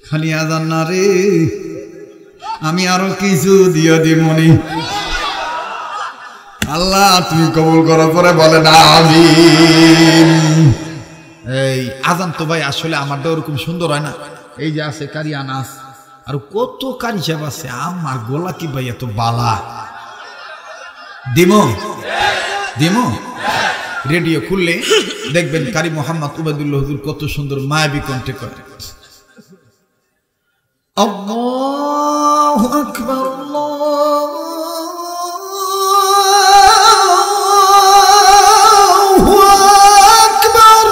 খালি আজান না রে, আমি আরো কিছু দিয়ে দিমনি। আল্লাহ তুমি কবুল করো, পরে বলে না আমিন। এই আজান তো ভাই আসলে আমারটা ওরকম সুন্দর হয় না। এই যে আছে কারি আনাস, আর কত কারি সাহেব আছে, আমার গোলা কি ভাই এত বালা। দিমো দিমো রেডিও খুললে দেখবেন কারি মোহাম্মদ উবাইদুল্লাহ হুজুর কত সুন্দর মায়াবী কণ্ঠে করে আল্লাহু আকবার আল্লাহু আকবার।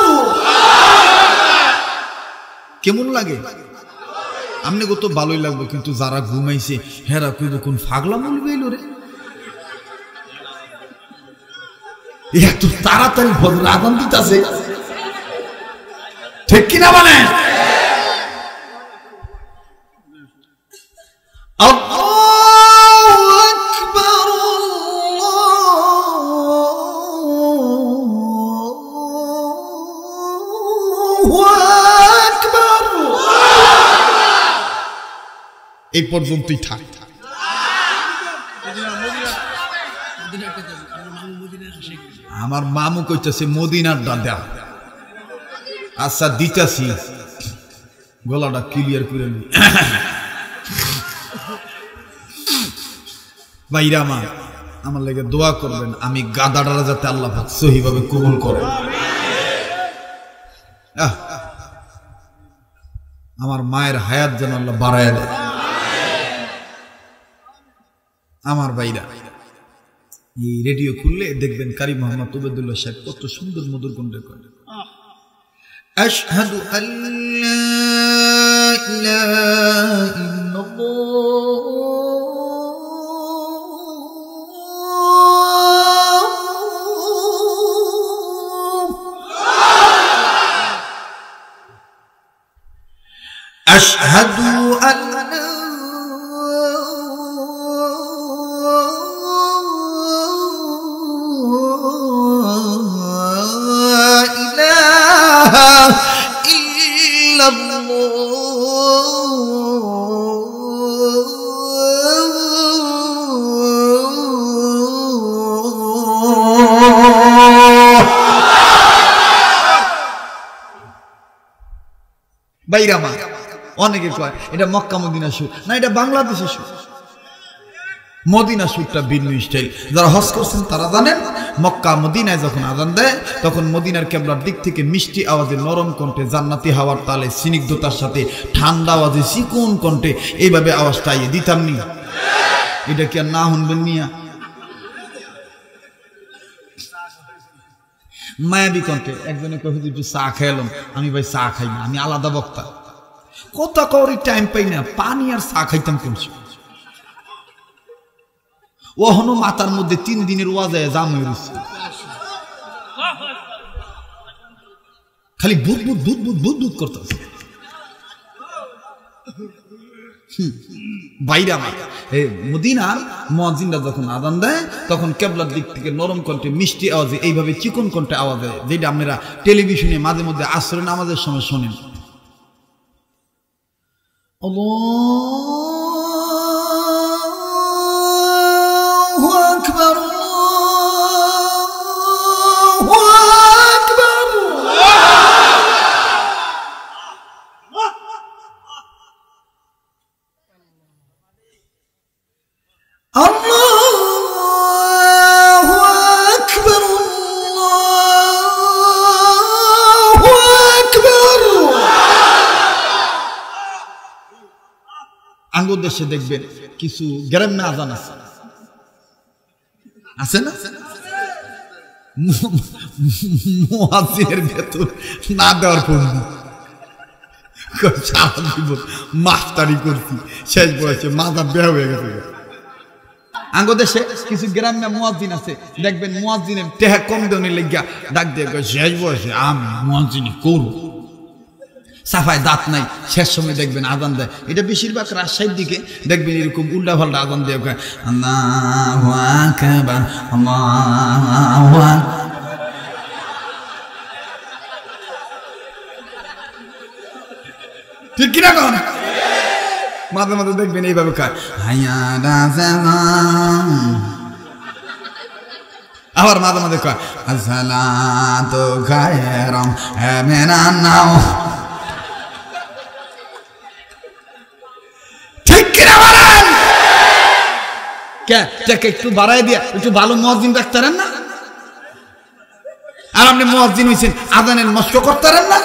কেমন লাগে? আমনে কত ভালোই লাগবে, কিন্তু যারা ঘুমাইছে হেরা কইব কোন পাগলা বলবে এলো রে, এত তাড়াতাড়ি ফজর আযান দিতেছে, ঠিক কিনা মানে? আল্লাহু আকবার আল্লাহু আকবার। এই পর্যন্তই থাক। আমার মামু কইতেছে মদিনার দাদা। আচ্ছা দিতাছি, গলাটা ক্লিয়ার করে নি। ভাইরা আমার লেগে দোয়া করবেন, আমি গাদাটা যাতে আল্লাহ পাক সহিভাবে কবুল করে। আমার মায়ের হায়াত যেন আল্লাহ বাড়ায় দেয়। আমার ভাইরা এই রেডিও খুললে দেখবেন কারি মোহাম্মদ উবাইদুল্লাহ সাহেব কত সুন্দর মধুর কণ্ঠে করে আশহাদু আল্লা ইলাহা ইল্লাল্লাহ আশহাদু আল্লা বাইরা মা অনেকে কয় এটা মক্কা মদিনা সুর, না এটা বাংলাদেশের সুর। মদিনা সুরটা ভিন্ন স্টাইল। যারা হজ করছেন তারা জানেন, মক্কা মদিনায় যখন আজান দেয় তখন মদিনার কেবলার দিক থেকে মিষ্টি আওয়াজে নরম কণ্ঠে জান্নাতি হাওয়ার তালে স্নিগ্ধতার সাথে ঠান্ডা আওয়াজে চিকন কণ্ঠে এইভাবে আওয়াজটা আইয়ে দিতাম নি। এটা কি আর না শুনবেন মিয়া? মায়াবী কণ্ঠে একজনে কয়ে একটু চা খাইলাম, আমি ভাই চা খাই না, আমি আলাদা বক্তা। কথা কওয়ার টাইম পাই না, পানি আর চা খাইতাম কোনছি। ওহনো মাথার মধ্যে 3 দিনের ওয়াজে জাম হয়ে গেছে, খালি বুদ বুদ বুদ বুদ বুদ বুদ করতেছে। বাইরে আমার মদিনার মুয়াজ্জিনরা যখন আযান দেয় তখন কেবলার দিক থেকে নরম কণ্ঠে মিষ্টি আওয়াজে এইভাবে চিকন কণ্ঠে আওয়াজ হয়, যেটা আপনারা টেলিভিশনে মাঝে মধ্যে আসরের নামাজের সময় শোনেন। আল্লাহু আকবার আল্লাহু আকবার। আল্লাহু আকবার আল্লাহু আকবার। আঙ্গ দেশে দেখবেন কিছু গ্রাম্য আজান আছে, আছে না? মুয়াজ্জিনের ভেতর না দেওয়ার পূর্বে সারা জীবন মাস্টারি করছি, শেষ বয়সে মাথা বেয়া হয়ে গেছে। আঙ্গ দেশে কিছু গ্রাম্য মুয়াজ্জিন আছে, দেখবেন মুয়াজ্জিনের টেহা কম দেওয়ার লেগিয়া ডাক দিয়ে শেষ বয়সে আমি মুয়াজ্জিনি করব। সাফায় দাঁত নাই, শেষ সময় দেখবেন আজান দেয়। এটা বেশিরভাগ রাজশাহীর দিকে দেখবেন এরকম উল্টা পাল্টা আজান দিয়ে আল্লাহু আকবার আল্লাহু আকবার। ঠিক কিনা কন? মাঝে মাঝে দেখবেন এইভাবে খায়, আবার মাঝে মাঝে কয় আসসালাতু খায়রুম মিনান নাও। ঠিক কিনা বলেন? কে একটু বাড়াই দিয়া একটু ভালো মুয়াজ্জিন রাখতারেন না? আর আপনি মুয়াজ্জিন হইছেন, আজানের মস্ক করতারেন না?